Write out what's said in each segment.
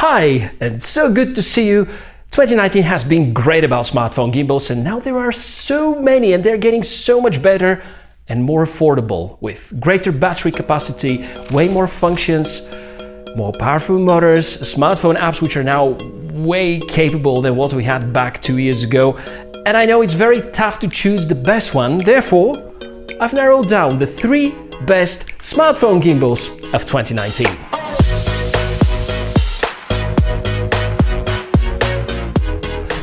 Hi, and so good to see you. 2019 has been great about smartphone gimbals, and now there are so many and they're getting so much better and more affordable with greater battery capacity, way more functions, more powerful motors, smartphone apps which are now way capable than what we had back 2 years ago. And I know it's very tough to choose the best one, therefore I've narrowed down the 3 best smartphone gimbals of 2019.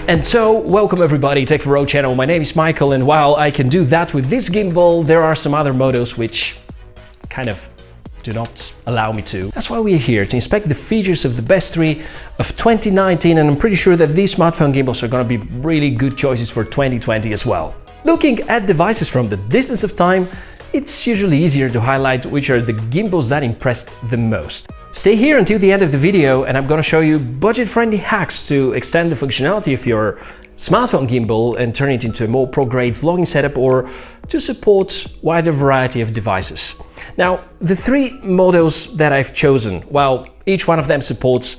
And so, welcome everybody, Tech for Road channel. My name is Michael, and while I can do that with this gimbal, there are some other models which kind of do not allow me to. That's why we're here, to inspect the features of the best 3 of 2019, and I'm pretty sure that these smartphone gimbals are gonna be really good choices for 2020 as well. Looking at devices from the distance of time, it's usually easier to highlight which are the gimbals that impressed the most. Stay here until the end of the video and I'm gonna show you budget-friendly hacks to extend the functionality of your smartphone gimbal and turn it into a more pro-grade vlogging setup, or to support wider variety of devices. Now, the 3 models that I've chosen, well, each one of them supports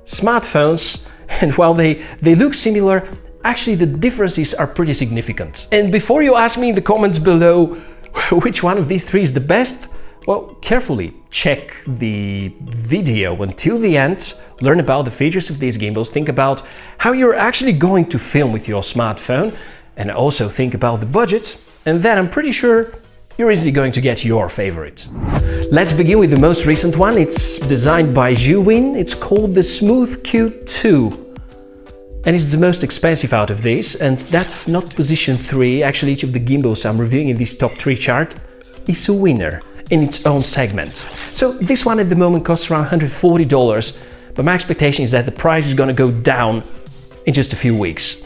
smartphones, and while they look similar, actually the differences are pretty significant. And before you ask me in the comments below which one of these 3 is the best, well, carefully check the video until the end, learn about the features of these gimbals, think about how you're actually going to film with your smartphone, and also think about the budget, and then I'm pretty sure you're easily going to get your favorite. Let's begin with the most recent one. It's designed by Withe. It's called the Smooth Q2. And it's the most expensive out of these, and that's not position 3. Actually, each of the gimbals I'm reviewing in this top 3 chart is a winner in its own segment. So this one at the moment costs around $140, but my expectation is that the price is gonna go down in just a few weeks.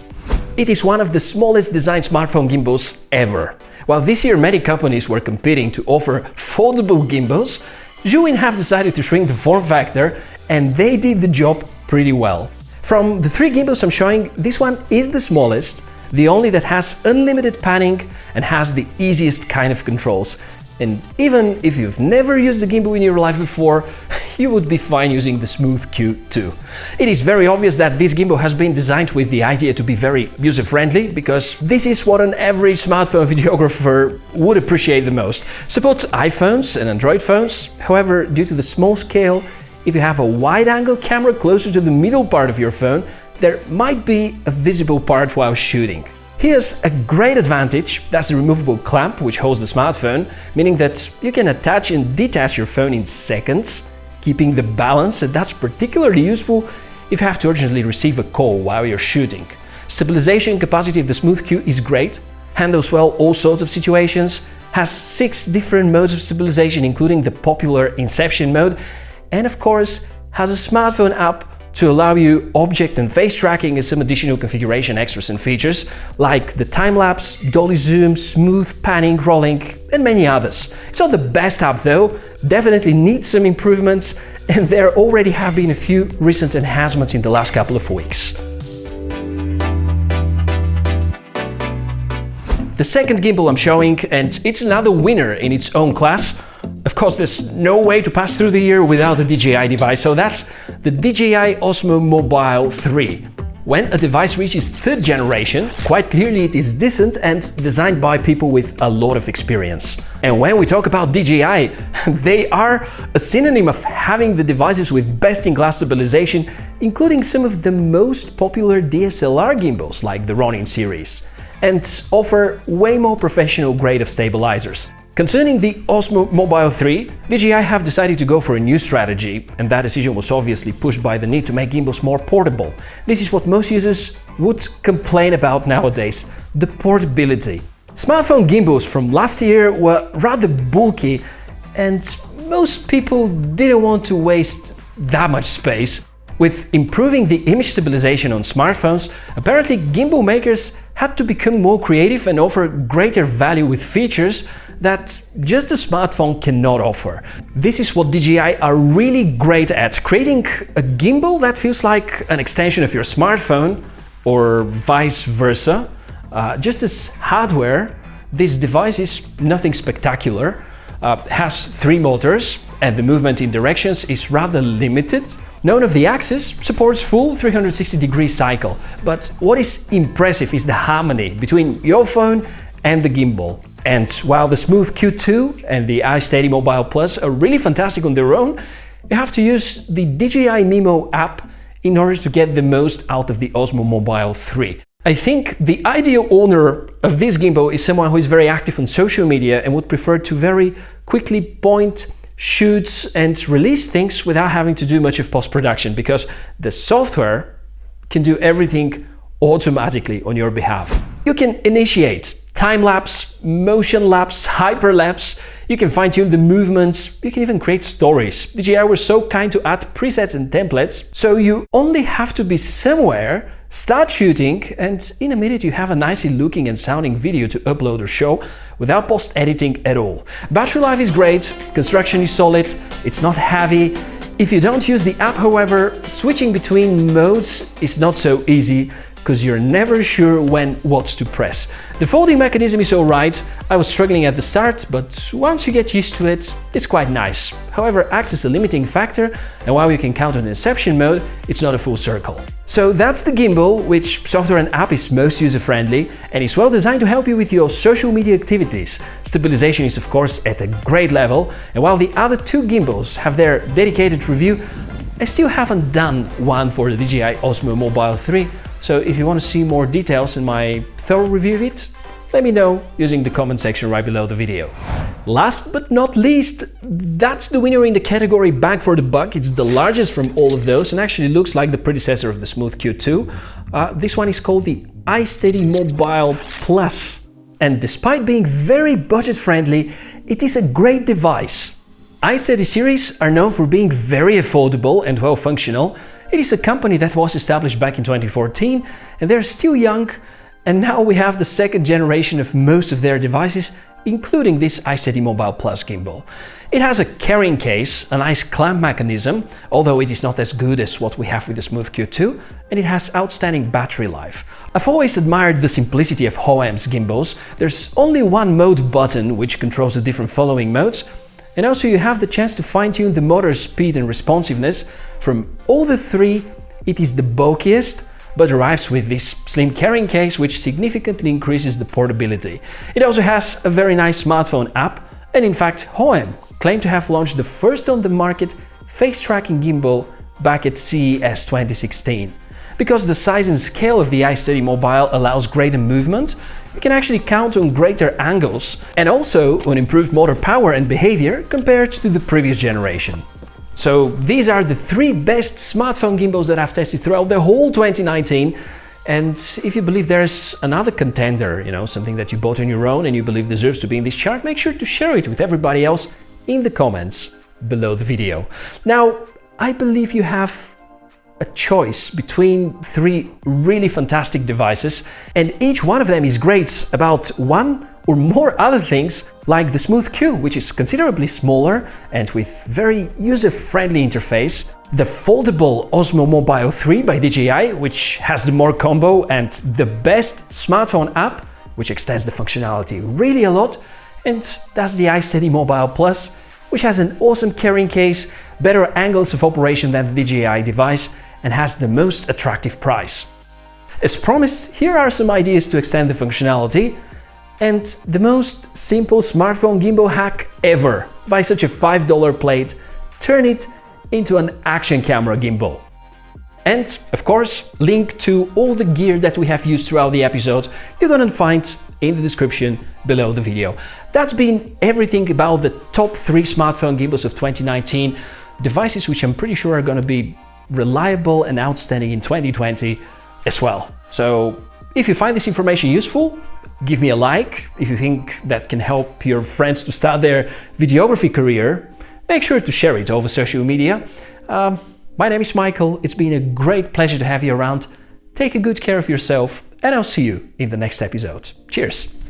It is one of the smallest designed smartphone gimbals ever. While this year many companies were competing to offer foldable gimbals, Withe have decided to shrink the form factor, and they did the job pretty well. From the 3 gimbals I'm showing, this one is the smallest, the only that has unlimited panning and has the easiest kind of controls. And even if you've never used a gimbal in your life before, you would be fine using the Smooth Q2. It is very obvious that this gimbal has been designed with the idea to be very user-friendly, because this is what an average smartphone videographer would appreciate the most. Supports iPhones and Android phones, however, due to the small scale, if you have a wide-angle camera closer to the middle part of your phone, there might be a visible part while shooting. Here's a great advantage, that's the removable clamp which holds the smartphone, meaning that you can attach and detach your phone in seconds, keeping the balance, and that's particularly useful if you have to urgently receive a call while you're shooting. Stabilization capacity of the Smooth Q is great, handles well all sorts of situations, has 6 different modes of stabilization including the popular Inception mode, and of course has a smartphone app to allow you object and face tracking and some additional configuration extras and features like the time-lapse, dolly zoom, smooth panning, rolling, and many others. It's not the best app though, definitely needs some improvements, and there already have been a few recent enhancements in the last couple of weeks. The second gimbal I'm showing, and it's another winner in its own class. Of course, there's no way to pass through the year without the DJI device, so that's the DJI Osmo Mobile 3. When a device reaches 3rd generation, quite clearly it is decent and designed by people with a lot of experience. And when we talk about DJI, they are a synonym of having the devices with best-in-class stabilization, including some of the most popular DSLR gimbals like the Ronin series, and offer way more professional grade of stabilizers. Concerning the Osmo Mobile 3, DJI have decided to go for a new strategy, and that decision was obviously pushed by the need to make gimbals more portable. This is what most users would complain about nowadays, the portability. Smartphone gimbals from last year were rather bulky, and most people didn't want to waste that much space. With improving the image stabilization on smartphones, apparently gimbal makers had to become more creative and offer greater value with features that just a smartphone cannot offer. This is what DJI are really great at, creating a gimbal that feels like an extension of your smartphone, or vice versa. Just as hardware, this device is nothing spectacular, has 3 motors, and the movement in directions is rather limited. None of the axes supports full 360-degree cycle, but what is impressive is the harmony between your phone and the gimbal. And while the Smooth Q2 and the iSteady Mobile Plus are really fantastic on their own, you have to use the DJI Mimo app in order to get the most out of the Osmo Mobile 3. I think the ideal owner of this gimbal is someone who is very active on social media and would prefer to very quickly point, shoot and release things without having to do much of post-production, because the software can do everything automatically on your behalf. You can initiate time-lapse, motion-lapse, hyperlapse, you can fine-tune the movements, you can even create stories. DJI were so kind to add presets and templates, so you only have to be somewhere, start shooting, and in a minute you have a nicely looking and sounding video to upload or show without post-editing at all. Battery life is great, construction is solid, it's not heavy. If you don't use the app, however, switching between modes is not so easy, because you're never sure what to press. The folding mechanism is alright. I was struggling at the start, but once you get used to it, it's quite nice. However, acts as a limiting factor, and while you can count on Inception mode, it's not a full circle. So that's the gimbal, which software and app is most user-friendly and is well designed to help you with your social media activities. Stabilization is of course at a great level, and while the other two gimbals have their dedicated review, I still haven't done one for the DJI Osmo Mobile 3. So if you want to see more details in my thorough review of it, let me know using the comment section right below the video. Last but not least, that's the winner in the category bang for the buck. It's the largest from all of those and actually looks like the predecessor of the Smooth Q2. This one is called the iSteady Mobile Plus. And despite being very budget friendly, it is a great device. iSteady series are known for being very affordable and well functional. It is a company that was established back in 2014 and they're still young, and now we have the second generation of most of their devices, including this iSteady Mobile Plus gimbal. It has a carrying case, a nice clamp mechanism, although it is not as good as what we have with the Smooth Q2, and it has outstanding battery life. I've always admired the simplicity of Hoem's gimbals. There's only one mode button which controls the different following modes, and also you have the chance to fine-tune the motor speed and responsiveness. From all the three, it is the bulkiest, but arrives with this slim carrying case which significantly increases the portability. It also has a very nice smartphone app, and in fact Hoem claimed to have launched the first on the market face tracking gimbal back at CES 2016. Because the size and scale of the iSteady Mobile allows greater movement, you can actually count on greater angles and also on improved motor power and behavior compared to the previous generation. So these are the three best smartphone gimbals that I've tested throughout the whole 2019. And if you believe there's another contender, something that you bought on your own and you believe deserves to be in this chart, make sure to share it with everybody else in the comments below the video. Now, I believe you have a choice between three really fantastic devices, and each one of them is great about one or more other things, like the Smooth Q, which is considerably smaller and with very user-friendly interface, the foldable Osmo Mobile 3 by DJI, which has the more combo and the best smartphone app, which extends the functionality really a lot, and that's the iSteady Mobile Plus, which has an awesome carrying case, better angles of operation than the DJI device, and has the most attractive price. As promised, here are some ideas to extend the functionality, and the most simple smartphone gimbal hack ever. Buy such a $5 plate, turn it into an action camera gimbal. And of course, link to all the gear that we have used throughout the episode you're gonna find in the description below the video. That's been everything about the top 3 smartphone gimbals of 2019, devices which I'm pretty sure are gonna be reliable and outstanding in 2020 as well. So if you find this information useful, give me a like. If you think that can help your friends to start their videography career, make sure to share it over social media. My name is Michael. It's been a great pleasure to have you around. Take a good care of yourself, and I'll see you in the next episode. Cheers!